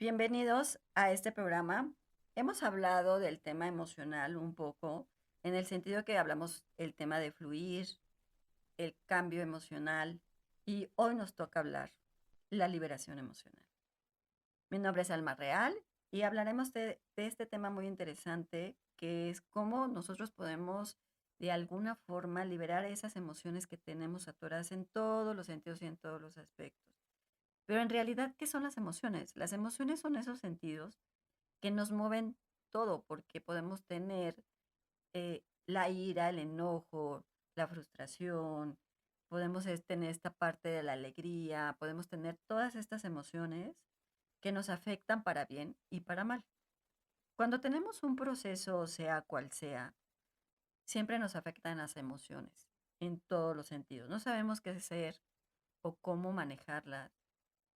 Bienvenidos a este programa. Hemos hablado del tema emocional un poco, en el sentido que hablamos el tema de fluir, el cambio emocional, y hoy nos toca hablar la liberación emocional. Mi nombre es Alma Real y hablaremos de este tema muy interesante, que es cómo nosotros podemos de alguna forma liberar esas emociones que tenemos atoradas en todos los sentidos y en todos los aspectos. Pero en realidad, ¿qué son las emociones? Las emociones son esos sentidos que nos mueven todo, porque podemos tener la ira, el enojo, la frustración, podemos tener esta parte de la alegría, podemos tener todas estas emociones que nos afectan para bien y para mal. Cuando tenemos un proceso, sea cual sea, siempre nos afectan las emociones en todos los sentidos. No sabemos qué hacer o cómo manejarlas.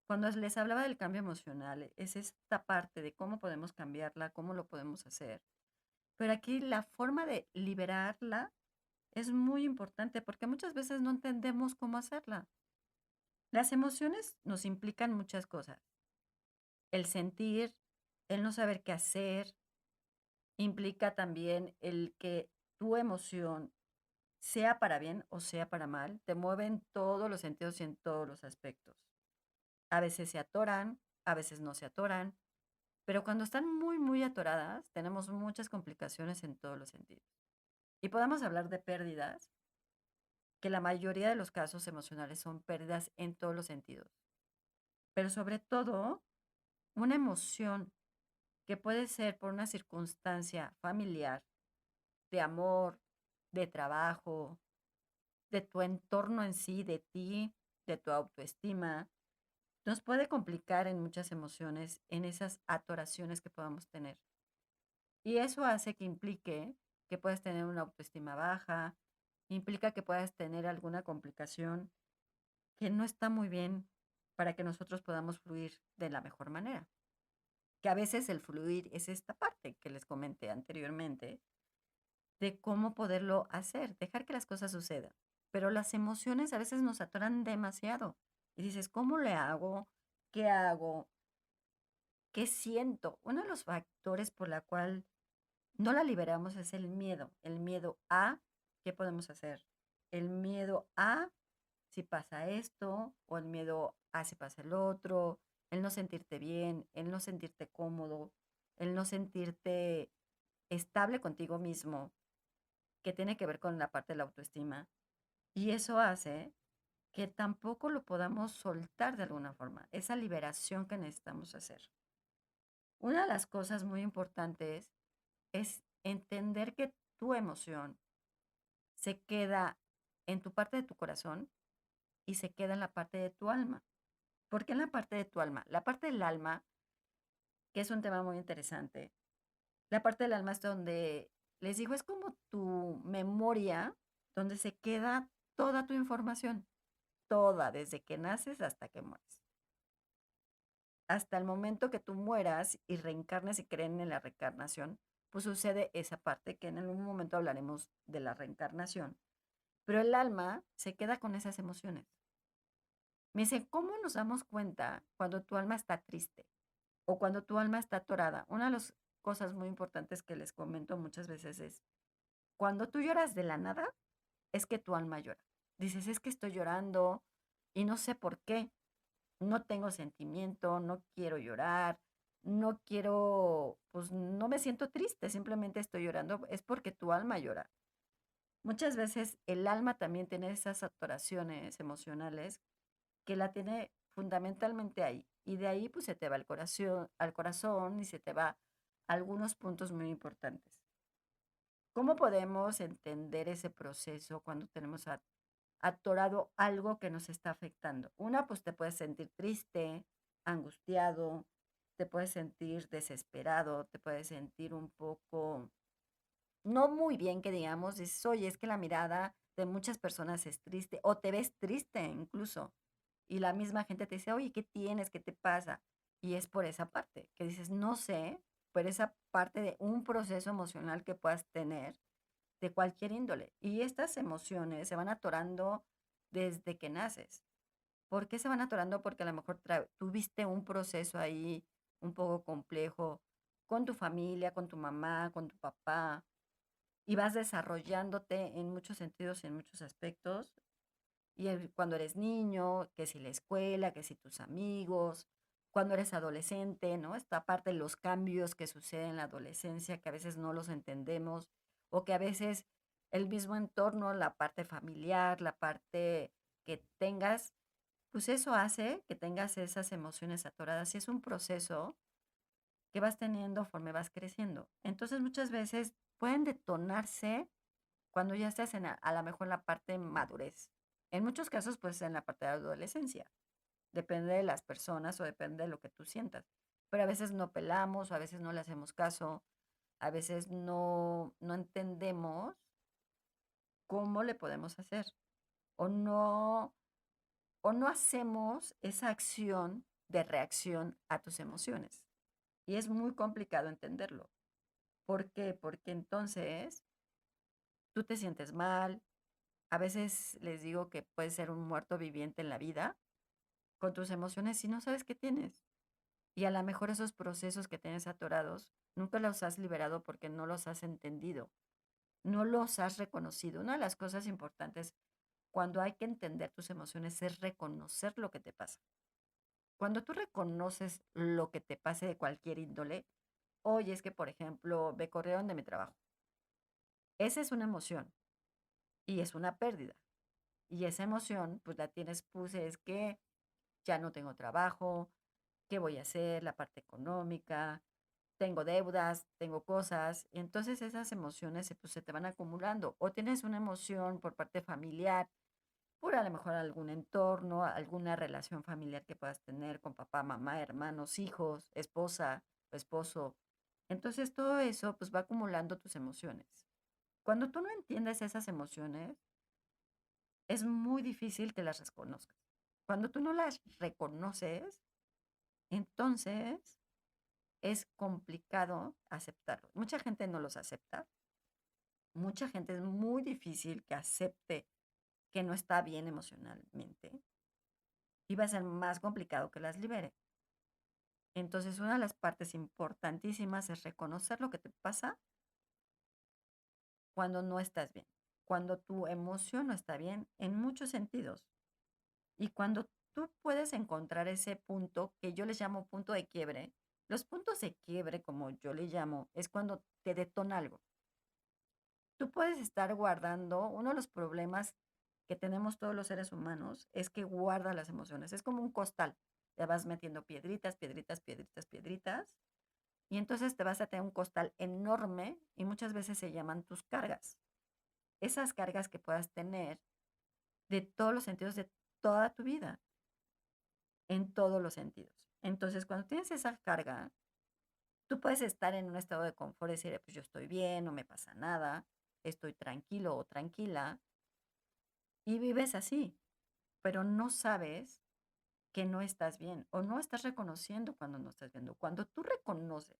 Cuando les hablaba del cambio emocional, es esta parte de cómo podemos cambiarla, cómo lo podemos hacer. Pero aquí la forma de liberarla es muy importante porque muchas veces no entendemos cómo hacerla. Las emociones nos implican muchas cosas. El sentir, el no saber qué hacer, implica también el que tu emoción, sea para bien o sea para mal, te mueve en todos los sentidos y en todos los aspectos. A veces se atoran, a veces no se atoran, pero cuando están muy, muy atoradas, tenemos muchas complicaciones en todos los sentidos. Y podemos hablar de pérdidas, que la mayoría de los casos emocionales son pérdidas en todos los sentidos. Pero sobre todo, una emoción que puede ser por una circunstancia familiar, de amor, de trabajo, de tu entorno en sí, de ti, de tu autoestima, nos puede complicar en muchas emociones, en esas atoraciones que podamos tener. Y eso hace que implique que puedas tener una autoestima baja, implica que puedas tener alguna complicación que no está muy bien para que nosotros podamos fluir de la mejor manera. Que a veces el fluir es esta parte que les comenté anteriormente, de cómo poderlo hacer, dejar que las cosas sucedan. Pero las emociones a veces nos atoran demasiado. Y dices, ¿cómo le hago? ¿Qué hago? ¿Qué siento? Uno de los factores por la cual no la liberamos es el miedo a qué podemos hacer, el miedo a si pasa esto o el miedo a si pasa el otro, el no sentirte bien, el no sentirte cómodo, el no sentirte estable contigo mismo, que tiene que ver con la parte de la autoestima. Y eso hace que tampoco lo podamos soltar de alguna forma, esa liberación que necesitamos hacer. Una de las cosas muy importantes es entender que tu emoción se queda en tu parte de tu corazón y se queda en la parte de tu alma. ¿Por qué en la parte de tu alma? La parte del alma, que es un tema muy interesante, la parte del alma es donde, les digo, es como tu memoria, donde se queda toda tu información, toda, desde que naces hasta que mueres. Hasta el momento que tú mueras y reencarnes y creen en la reencarnación, pues sucede esa parte que en algún momento hablaremos de la reencarnación. Pero el alma se queda con esas emociones. Me dice, ¿cómo nos damos cuenta cuando tu alma está triste o cuando tu alma está atorada? Una de las cosas muy importantes que les comento muchas veces es, cuando tú lloras de la nada, es que tu alma llora. Dices, es que estoy llorando y no sé por qué. No tengo sentimiento, no quiero llorar, no quiero, pues no me siento triste, simplemente estoy llorando. Es porque tu alma llora. Muchas veces el alma también tiene esas atoraciones emocionales que la tiene fundamentalmente ahí. Y de ahí pues se te va al corazón y se te va a algunos puntos muy importantes. ¿Cómo podemos entender ese proceso cuando tenemos atorado algo que nos está afectando? Una, pues te puedes sentir triste, angustiado, te puedes sentir desesperado, te puedes sentir un poco, no muy bien que digamos, dices, oye, es que la mirada de muchas personas es triste o te ves triste incluso. Y la misma gente te dice, oye, ¿qué tienes? ¿Qué te pasa? Y es por esa parte, que dices, no sé, por esa parte de un proceso emocional que puedas tener de cualquier índole. Y estas emociones se van atorando desde que naces. ¿Por qué se van atorando? Porque a lo mejor tuviste un proceso ahí un poco complejo con tu familia, con tu mamá, con tu papá, y vas desarrollándote en muchos sentidos, en muchos aspectos. Y cuando eres niño, que si la escuela, que si tus amigos, cuando eres adolescente, ¿no? Esta parte de los cambios que suceden en la adolescencia, que a veces no los entendemos, o que a veces el mismo entorno, la parte familiar, la parte que tengas, pues eso hace que tengas esas emociones atoradas. Y es un proceso que vas teniendo conforme vas creciendo. Entonces muchas veces pueden detonarse cuando ya estás a la mejor en la parte madurez. En muchos casos, pues en la parte de adolescencia. Depende de las personas o depende de lo que tú sientas. Pero a veces no pelamos, o a veces no le hacemos caso, a veces no entendemos cómo le podemos hacer. O no, o no hacemos esa acción de reacción a tus emociones. Y es muy complicado entenderlo. ¿Por qué? Porque entonces tú te sientes mal. A veces les digo que puedes ser un muerto viviente en la vida con tus emociones y no sabes qué tienes. Y a lo mejor esos procesos que tienes atorados nunca los has liberado porque no los has entendido, no los has reconocido. Una de las cosas importantes cuando hay que entender tus emociones es reconocer lo que te pasa. Cuando tú reconoces lo que te pase de cualquier índole, oye, es que, por ejemplo, me corrieron de mi trabajo. Esa es una emoción y es una pérdida. Y esa emoción, pues la tienes, pues es que ya no tengo trabajo, ¿qué voy a hacer? La parte económica, tengo deudas, tengo cosas. Y entonces esas emociones pues, se te van acumulando. O tienes una emoción por parte familiar, por a lo mejor algún entorno, alguna relación familiar que puedas tener con papá, mamá, hermanos, hijos, esposa o esposo. Entonces todo eso pues va acumulando tus emociones. Cuando tú no entiendes esas emociones, es muy difícil que las reconozcas. Cuando tú no las reconoces, entonces es complicado aceptarlo. Mucha gente no los acepta. Mucha gente es muy difícil que acepte que no está bien emocionalmente y va a ser más complicado que las libere. Entonces, una de las partes importantísimas es reconocer lo que te pasa cuando no estás bien, cuando tu emoción no está bien en muchos sentidos. Y cuando tú puedes encontrar ese punto que yo les llamo punto de quiebre, los puntos de quiebre, como yo le llamo, es cuando te detona algo. Tú puedes estar guardando, uno de los problemas que tenemos todos los seres humanos es que guarda las emociones. Es como un costal. Te vas metiendo piedritas, piedritas, piedritas, piedritas. Y entonces te vas a tener un costal enorme y muchas veces se llaman tus cargas. Esas cargas que puedas tener de todos los sentidos de toda tu vida, en todos los sentidos. Entonces, cuando tienes esa carga, tú puedes estar en un estado de confort y decir, pues yo estoy bien, no me pasa nada, estoy tranquilo o tranquila, y vives así, pero no sabes que no estás bien o no estás reconociendo cuando no estás viendo. Cuando tú reconoces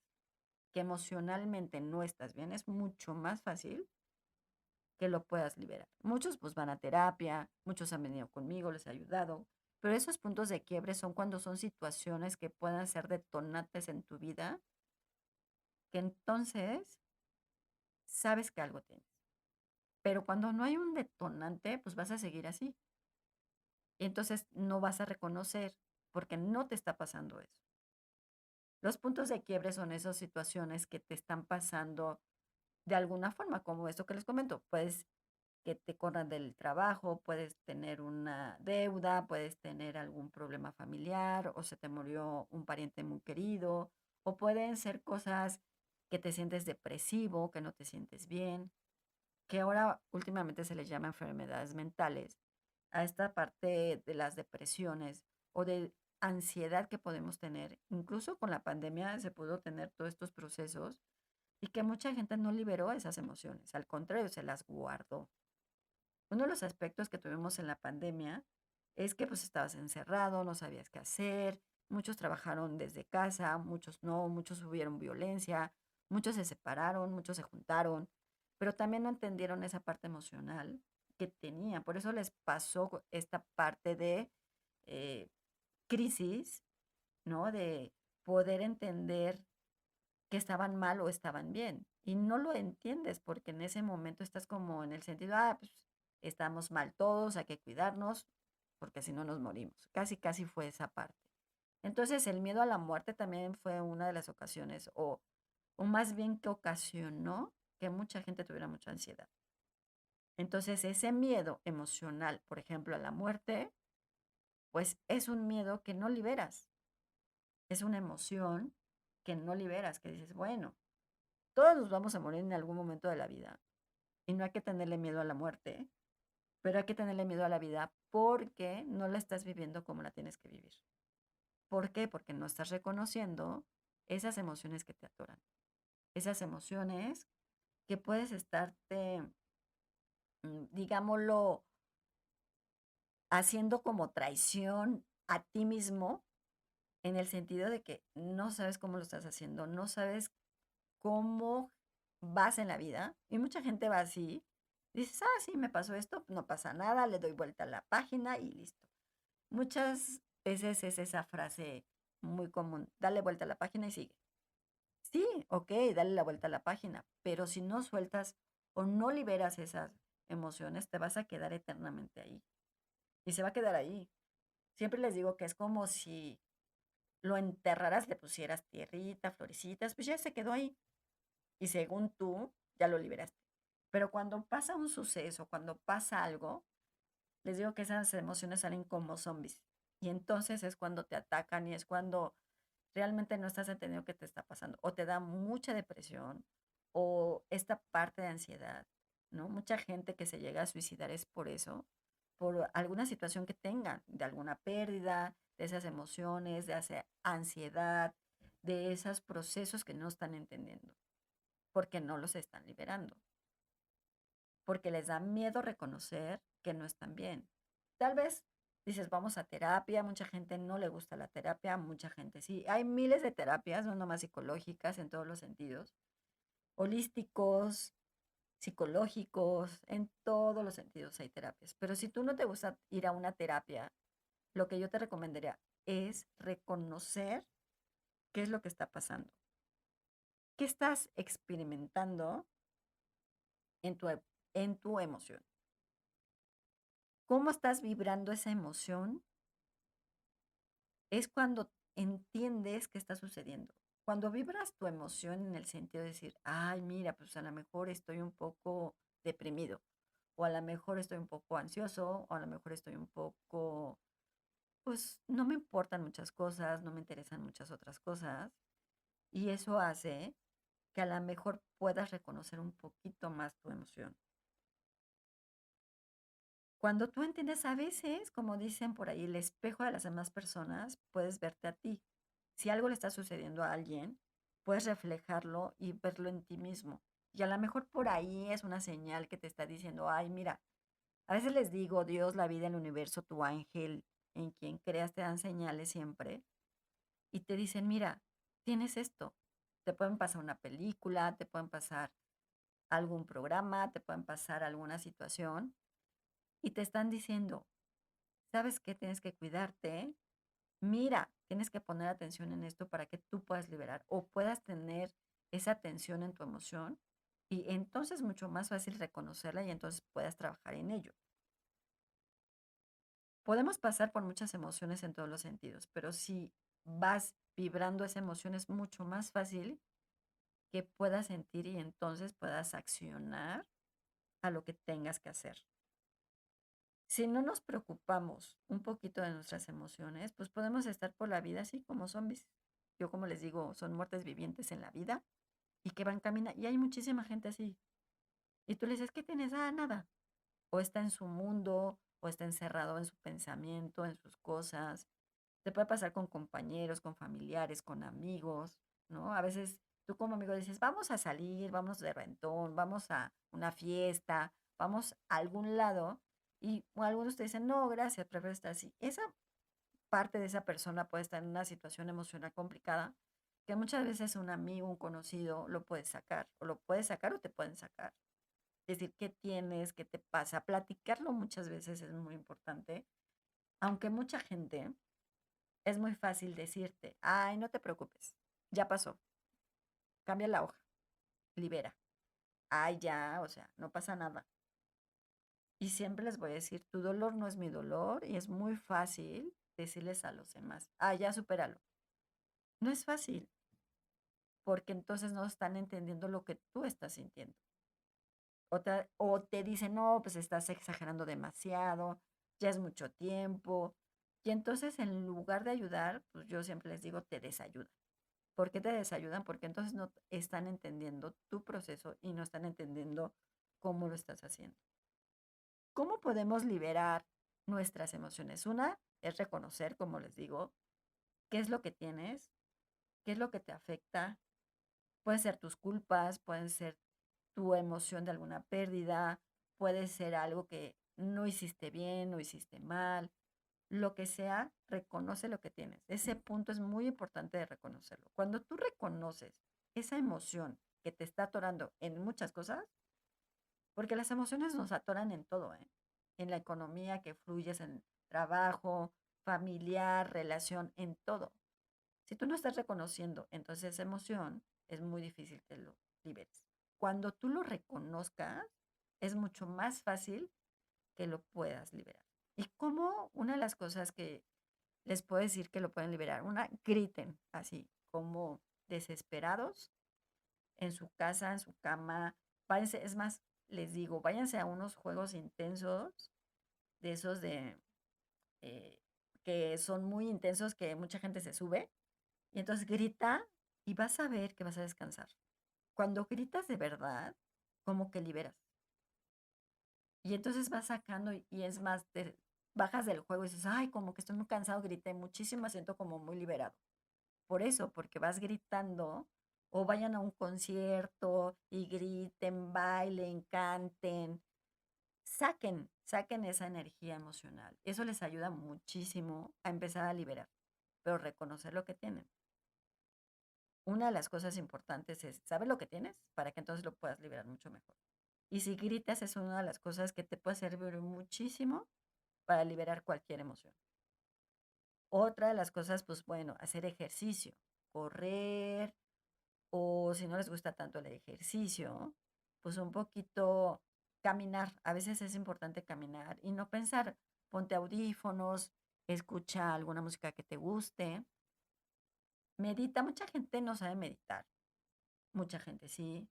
que emocionalmente no estás bien, es mucho más fácil que lo puedas liberar. Muchos pues van a terapia, muchos han venido conmigo, les he ayudado, pero esos puntos de quiebre son cuando son situaciones que puedan ser detonantes en tu vida, que entonces sabes que algo tienes. Pero cuando no hay un detonante, pues vas a seguir así. Y entonces no vas a reconocer porque no te está pasando eso. Los puntos de quiebre son esas situaciones que te están pasando de alguna forma, como esto que les comento. Puedes que te corran del trabajo, puedes tener una deuda, puedes tener algún problema familiar o se te murió un pariente muy querido o pueden ser cosas que te sientes depresivo, que no te sientes bien, que ahora últimamente se les llama enfermedades mentales, a esta parte de las depresiones o de ansiedad que podemos tener. Incluso con la pandemia se pudo tener todos estos procesos y que mucha gente no liberó esas emociones, al contrario, se las guardó. Uno de los aspectos que tuvimos en la pandemia es que pues estabas encerrado, no sabías qué hacer, muchos trabajaron desde casa, muchos no, muchos hubieron violencia, muchos se separaron, muchos se juntaron, pero también no entendieron esa parte emocional que tenían. Por eso les pasó esta parte de eh, crisis, ¿no? De poder entender que estaban mal o estaban bien. Y no lo entiendes porque en ese momento estás como en el sentido, pues estamos mal todos, hay que cuidarnos, porque si no nos morimos. Casi, casi fue esa parte. Entonces el miedo a la muerte también fue una de las ocasiones, o más bien que ocasionó que mucha gente tuviera mucha ansiedad. Entonces ese miedo emocional, por ejemplo, a la muerte, pues es un miedo que no liberas, es una emoción que no liberas, que dices, bueno, todos nos vamos a morir en algún momento de la vida y no hay que tenerle miedo a la muerte, pero hay que tenerle miedo a la vida porque no la estás viviendo como la tienes que vivir. ¿Por qué? Porque no estás reconociendo esas emociones que te atoran, esas emociones que puedes estarte, digámoslo, haciendo como traición a ti mismo en el sentido de que no sabes cómo lo estás haciendo, no sabes cómo vas en la vida. Y mucha gente va así, dices, sí, me pasó esto, no pasa nada, le doy vuelta a la página y listo. Muchas veces es esa frase muy común, dale vuelta a la página y sigue. Sí, ok, dale la vuelta a la página, pero si no sueltas o no liberas esas emociones, te vas a quedar eternamente ahí. Y se va a quedar ahí. Siempre les digo que es como si lo enterraras, le pusieras tierrita, florecitas, pues ya se quedó ahí. Y según tú, ya lo liberaste. Pero cuando pasa un suceso, cuando pasa algo, les digo que esas emociones salen como zombies. Y entonces es cuando te atacan y es cuando realmente no estás entendiendo qué te está pasando. O te da mucha depresión o esta parte de ansiedad, ¿no? Mucha gente que se llega a suicidar es por eso, por alguna situación que tengan, de alguna pérdida, de esas emociones, de esa ansiedad, de esos procesos que no están entendiendo, porque no los están liberando, porque les da miedo reconocer que no están bien. Tal vez dices, vamos a terapia, mucha gente no le gusta la terapia, mucha gente sí. Hay miles de terapias, no nomás psicológicas en todos los sentidos, holísticos, psicológicos, en todos los sentidos hay terapias. Pero si tú no te gusta ir a una terapia, lo que yo te recomendaría es reconocer qué es lo que está pasando, qué estás experimentando en en tu emoción. ¿Cómo estás vibrando esa emoción? Es cuando entiendes qué está sucediendo. Cuando vibras tu emoción en el sentido de decir, ay, mira, pues a lo mejor estoy un poco deprimido, o a lo mejor estoy un poco ansioso, o a lo mejor estoy un poco, pues no me importan muchas cosas, no me interesan muchas otras cosas, y eso hace que a lo mejor puedas reconocer un poquito más tu emoción. Cuando tú entiendes a veces, como dicen por ahí, el espejo de las demás personas, puedes verte a ti. Si algo le está sucediendo a alguien, puedes reflejarlo y verlo en ti mismo. Y a lo mejor por ahí es una señal que te está diciendo, ay, mira, a veces les digo, Dios, la vida, el universo, tu ángel, en quien creas, te dan señales siempre. Y te dicen, mira, tienes esto. Te pueden pasar una película, te pueden pasar algún programa, te pueden pasar alguna situación. Y te están diciendo, ¿sabes qué? Tienes que cuidarte. Mira, tienes que poner atención en esto para que tú puedas liberar o puedas tener esa atención en tu emoción y entonces mucho más fácil reconocerla y entonces puedas trabajar en ello. Podemos pasar por muchas emociones en todos los sentidos, pero si vas vibrando esa emoción es mucho más fácil que puedas sentir y entonces puedas accionar a lo que tengas que hacer. Si no nos preocupamos un poquito de nuestras emociones, pues podemos estar por la vida así como zombies. Yo como les digo, son muertes vivientes en la vida y que van caminando. Y hay muchísima gente así. Y tú le dices, ¿qué tienes? Nada. O está en su mundo, o está encerrado en su pensamiento, en sus cosas. Te puede pasar con compañeros, con familiares, con amigos, ¿no? A veces tú como amigo dices, vamos a salir, vamos de rentón, vamos a una fiesta, vamos a algún lado. Y algunos te dicen, no, gracias, prefiero estar así. Esa parte de esa persona puede estar en una situación emocional complicada, que muchas veces un amigo, un conocido lo puede sacar, o lo puede sacar o te pueden sacar. Decir, ¿qué tienes? ¿Qué te pasa? Platicarlo muchas veces es muy importante, aunque mucha gente Es muy fácil decirte, ay, no te preocupes, ya pasó, cambia la hoja, libera. Ay, ya, o sea, no pasa nada. Y siempre les voy a decir, tu dolor no es mi dolor y es muy fácil decirles a los demás, ah, ya supéralo. No es fácil, porque entonces no están entendiendo lo que tú estás sintiendo. O te dicen, no, pues estás exagerando demasiado, ya es mucho tiempo. Y entonces en lugar de ayudar, pues yo siempre les digo, te desayudan. ¿Por qué te desayudan? Porque entonces no están entendiendo tu proceso y no están entendiendo cómo lo estás haciendo. ¿Cómo podemos liberar nuestras emociones? Una es reconocer, como les digo, qué es lo que tienes, qué es lo que te afecta. Pueden ser tus culpas, pueden ser tu emoción de alguna pérdida, puede ser algo que no hiciste bien, no hiciste mal, lo que sea, reconoce lo que tienes. Ese punto es muy importante de reconocerlo. Cuando tú reconoces esa emoción que te está atorando en muchas cosas, porque las emociones nos atoran en todo, ¿eh? En la economía que fluyes, en trabajo, familiar, relación, en todo. Si tú no estás reconociendo entonces esa emoción, es muy difícil que lo liberes. Cuando tú lo reconozcas, es mucho más fácil que lo puedas liberar. Y como una de las cosas que les puedo decir que lo pueden liberar, una, griten así, como desesperados, en su casa, en su cama, váyanse, es más, les digo, váyanse a unos juegos intensos, de esos eh, que son muy intensos, que mucha gente se sube, y entonces grita y vas a ver que vas a descansar. Cuando gritas de verdad, como que liberas. Y entonces vas sacando y es más, te bajas del juego y dices, ay, como que estoy muy cansado, grité muchísimo, me siento como muy liberado. Por eso, porque vas gritando o vayan a un concierto y griten, bailen, canten, saquen esa energía emocional. Eso les ayuda muchísimo a empezar a liberar, pero reconocer lo que tienen. Una de las cosas importantes es saber lo que tienes para que entonces lo puedas liberar mucho mejor. Y si gritas es una de las cosas que te puede servir muchísimo para liberar cualquier emoción. Otra de las cosas, pues bueno, hacer ejercicio, correr, o si no les gusta tanto el ejercicio, pues un poquito caminar. A veces es importante caminar y no pensar, ponte audífonos, escucha alguna música que te guste, medita. Mucha gente no sabe meditar, mucha gente sí.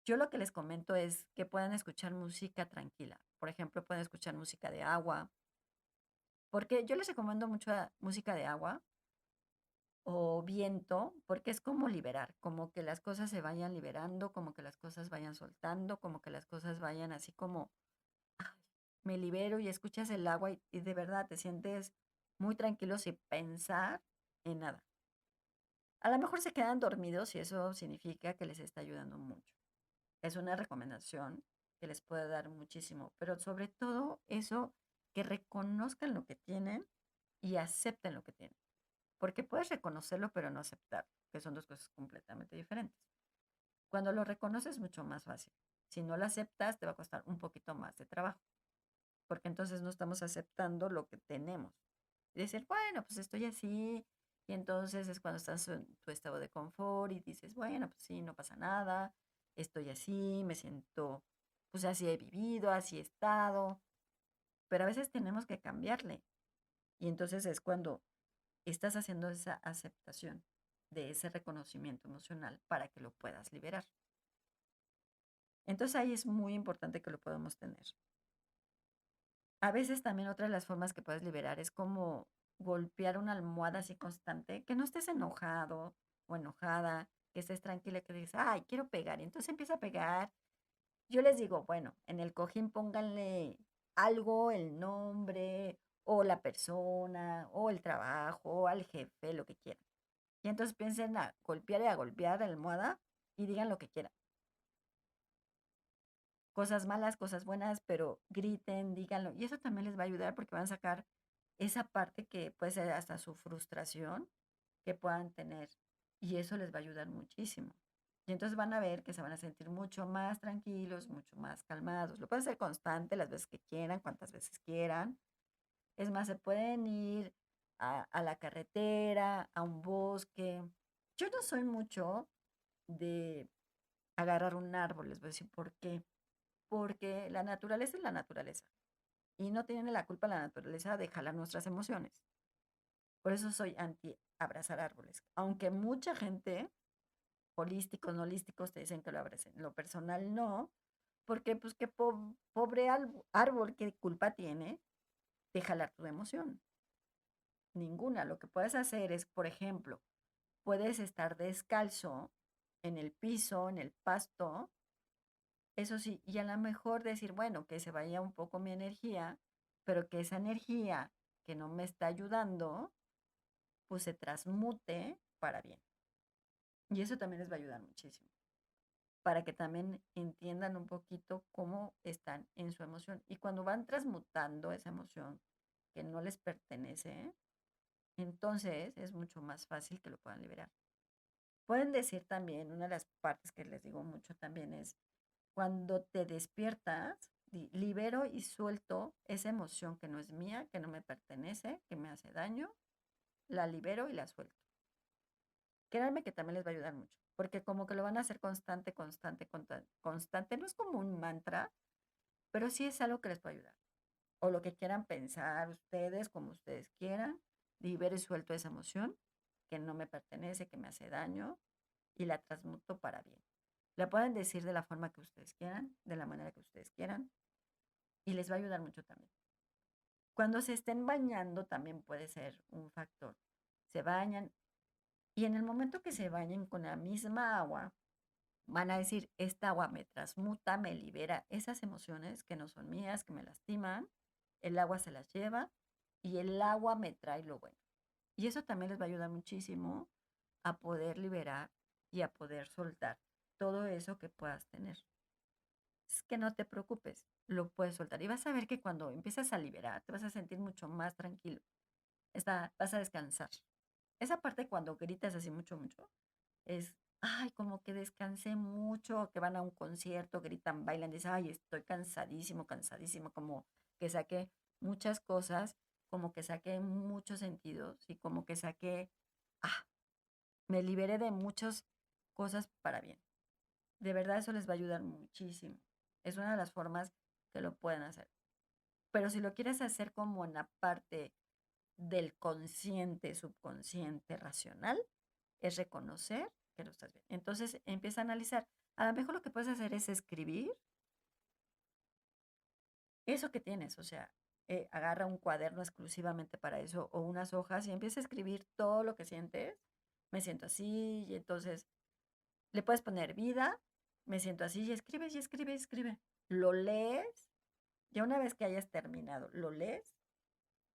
Yo lo que les comento es que puedan escuchar música tranquila. Por ejemplo, pueden escuchar música de agua, porque yo les recomiendo mucho música de agua o viento, porque es como liberar, como que las cosas se vayan liberando, como que las cosas vayan soltando, como que las cosas vayan así como, "Ay, me libero", y escuchas el agua y de verdad te sientes muy tranquilo sin pensar en nada. A lo mejor se quedan dormidos y eso significa que les está ayudando mucho. Es una recomendación que les puede dar muchísimo, pero sobre todo eso, que reconozcan lo que tienen y acepten lo que tienen. Porque puedes reconocerlo, pero no aceptarlo, que son dos cosas completamente diferentes. Cuando lo reconoces es mucho más fácil. Si no lo aceptas, te va a costar un poquito más de trabajo, porque entonces no estamos aceptando lo que tenemos. Y decir, bueno, pues estoy así, y entonces es cuando estás en tu estado de confort y dices, bueno, pues sí, no pasa nada, estoy así, me siento, pues así he vivido, así he estado, pero a veces tenemos que cambiarle. Y entonces es cuando estás haciendo esa aceptación de ese reconocimiento emocional para que lo puedas liberar. Entonces ahí es muy importante que lo podamos tener. A veces también otra de las formas que puedes liberar es como golpear una almohada así constante, que no estés enojado o enojada, que estés tranquila, que dices, ay, quiero pegar. Y entonces empieza a pegar. Yo les digo, bueno, en el cojín pónganle algo, el nombre, o la persona, o el trabajo, o al jefe, lo que quieran. Y entonces piensen a golpear y a golpear la almohada y digan lo que quieran. Cosas malas, cosas buenas, pero griten, díganlo. Y eso también les va a ayudar porque van a sacar esa parte que puede ser hasta su frustración que puedan tener. Y eso les va a ayudar muchísimo. Y entonces van a ver que se van a sentir mucho más tranquilos, mucho más calmados. Lo pueden hacer constante las veces que quieran, cuantas veces quieran. Es más, se pueden ir a la carretera, a un bosque. Yo no soy mucho de agarrar un árbol, les voy a decir por qué. Porque la naturaleza es la naturaleza y no tiene la culpa la naturaleza de jalar nuestras emociones. Por eso soy anti abrazar árboles. Aunque mucha gente, holísticos, no holísticos, te dicen que lo abracen. Lo personal no, porque pues qué pobre árbol, qué culpa tiene de jalar tu emoción. Ninguna. Lo que puedes hacer es, por ejemplo, puedes estar descalzo en el piso, en el pasto, eso sí, y a lo mejor decir, bueno, que se vaya un poco mi energía, pero que esa energía que no me está ayudando, pues se transmute para bien. Y eso también les va a ayudar muchísimo, para que también entiendan un poquito cómo están en su emoción. Y cuando van transmutando esa emoción que no les pertenece, entonces es mucho más fácil que lo puedan liberar. Pueden decir también, una de las partes que les digo mucho también es, cuando te despiertas, libero y suelto esa emoción que no es mía, que no me pertenece, que me hace daño, la libero y la suelto. Créanme que también les va a ayudar mucho, porque como que lo van a hacer constante, constante, constante. No es como un mantra, pero sí es algo que les puede ayudar. O lo que quieran pensar ustedes, como ustedes quieran, libero y suelto esa emoción que no me pertenece, que me hace daño y la transmuto para bien. La pueden decir de la forma que ustedes quieran, de la manera que ustedes quieran, y les va a ayudar mucho también. Cuando se estén bañando también puede ser un factor. Se bañan y en el momento que se bañen con la misma agua, van a decir, esta agua me transmuta, me libera esas emociones que no son mías, que me lastiman, el agua se las lleva y el agua me trae lo bueno. Y eso también les va a ayudar muchísimo a poder liberar y a poder soltar todo eso que puedas tener. Es que no te preocupes, lo puedes soltar. Y vas a ver que cuando empiezas a liberar, te vas a sentir mucho más tranquilo. Vas a descansar. Esa parte cuando gritas así mucho, mucho, es, ay, como que descansé mucho, que van a un concierto, gritan, bailan, dicen, ay, estoy cansadísimo, cansadísimo, como que saqué muchas cosas, como que saqué muchos sentidos y como que saqué, ah, me liberé de muchas cosas para bien. De verdad eso les va a ayudar muchísimo. Es una de las formas que lo pueden hacer. Pero si lo quieres hacer como en la parte del consciente, subconsciente, racional, es reconocer que lo estás viendo. Entonces empieza a analizar. A lo mejor lo que puedes hacer es escribir eso que tienes, o sea, agarra un cuaderno exclusivamente para eso o unas hojas y empieza a escribir todo lo que sientes. Me siento así y entonces le puedes poner vida, me siento así y escribes y escribe y escribe. Lo lees, ya una vez que hayas terminado, lo lees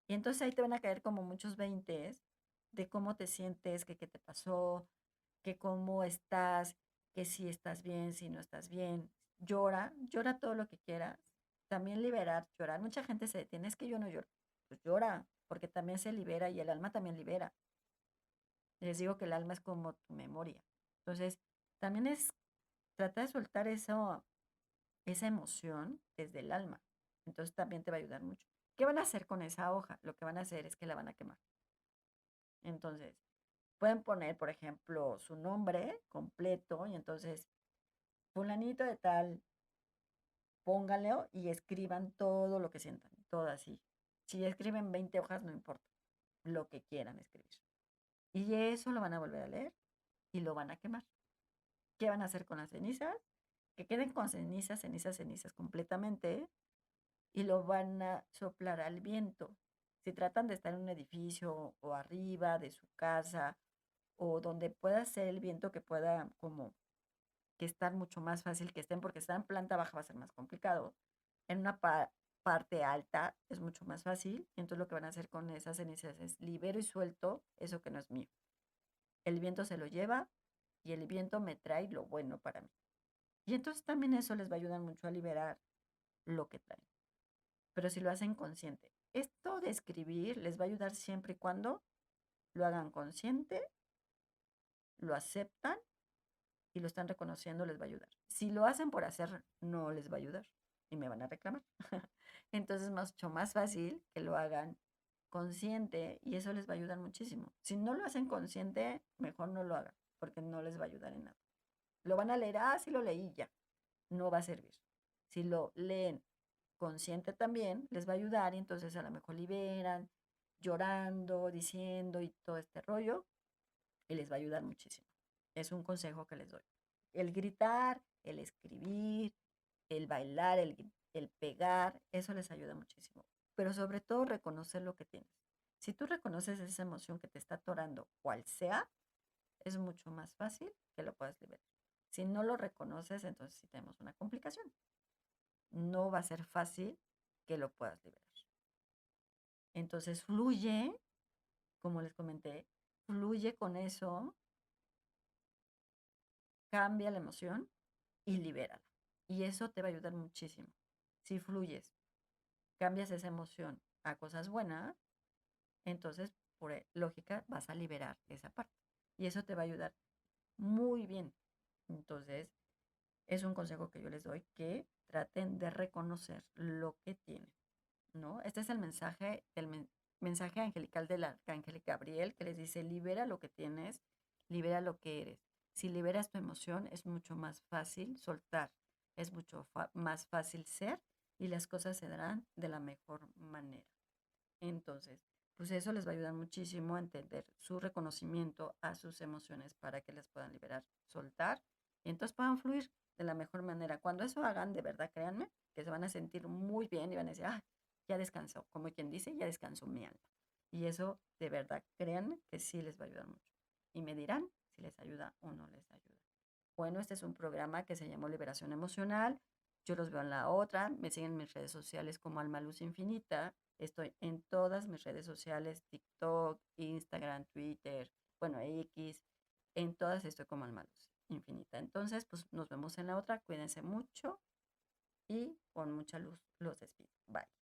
y entonces ahí te van a caer como muchos veintes de cómo te sientes, que qué te pasó, que cómo estás, que si estás bien, si no estás bien. Llora, llora todo lo que quieras. También liberar, llorar. Mucha gente se detiene, es que yo no lloro. Pues llora, porque también se libera y el alma también libera. Les digo que el alma es como tu memoria. Entonces, también es tratar de soltar eso, esa emoción desde el alma. Entonces también te va a ayudar mucho. ¿Qué van a hacer con esa hoja? Lo que van a hacer es que la van a quemar. Entonces, pueden poner, por ejemplo, su nombre completo y entonces, fulanito de tal, pónganlo y escriban todo lo que sientan, todo así. Si escriben 20 hojas, no importa, lo que quieran escribir. Y eso lo van a volver a leer y lo van a quemar. ¿Qué van a hacer con las cenizas? Que queden con cenizas, cenizas, cenizas completamente y lo van a soplar al viento. Si tratan de estar en un edificio o arriba de su casa o donde pueda ser el viento que pueda como que estar mucho más fácil que estén, porque estar en planta baja va a ser más complicado. En una parte alta es mucho más fácil. Y entonces lo que van a hacer con esas cenizas es libero y suelto eso que no es mío. El viento se lo lleva y el viento me trae lo bueno para mí. Y entonces también eso les va a ayudar mucho a liberar lo que traen. Pero si lo hacen consciente. Esto de escribir les va a ayudar siempre y cuando lo hagan consciente, lo aceptan y lo están reconociendo, les va a ayudar. Si lo hacen por hacer, no les va a ayudar y me van a reclamar. Entonces es mucho más fácil que lo hagan consciente y eso les va a ayudar muchísimo. Si no lo hacen consciente, mejor no lo hagan, porque no les va a ayudar en nada. Lo van a leer, sí lo leí ya, no va a servir. Si lo leen consciente también, les va a ayudar y entonces a lo mejor liberan, llorando, diciendo y todo este rollo, y les va a ayudar muchísimo. Es un consejo que les doy. El gritar, el escribir, el bailar, el pegar, eso les ayuda muchísimo. Pero sobre todo reconocer lo que tienes. Si tú reconoces esa emoción que te está atorando, cual sea, es mucho más fácil que lo puedas liberar. Si no lo reconoces, entonces sí tenemos una complicación. No va a ser fácil que lo puedas liberar. Entonces fluye, como les comenté, fluye con eso, cambia la emoción y libérala. Y eso te va a ayudar muchísimo. Si fluyes, cambias esa emoción a cosas buenas, entonces por lógica vas a liberar esa parte. Y eso te va a ayudar muy bien. Entonces, es un consejo que yo les doy, que traten de reconocer lo que tienen, ¿no? Este es el mensaje, mensaje angelical del arcángel Gabriel, que les dice, libera lo que tienes, libera lo que eres. Si liberas tu emoción, es mucho más fácil soltar, es mucho más fácil ser y las cosas se darán de la mejor manera. Entonces, pues eso les va a ayudar muchísimo a entender su reconocimiento a sus emociones para que las puedan liberar, soltar y entonces puedan fluir de la mejor manera. Cuando eso hagan, de verdad, créanme, que se van a sentir muy bien y van a decir, ya descansó, como quien dice, ya descansó mi alma. Y eso, de verdad, créanme que sí les va a ayudar mucho. Y me dirán si les ayuda o no les ayuda. Bueno, este es un programa que se llamó Liberación Emocional. Yo los veo en la otra. Me siguen en mis redes sociales como Alma Luz Infinita. Estoy en todas mis redes sociales, TikTok, Instagram, Twitter, bueno, X. En todas estoy como Alma Luz Infinita. Entonces, pues nos vemos en la otra. Cuídense mucho y con mucha luz los despido. Bye.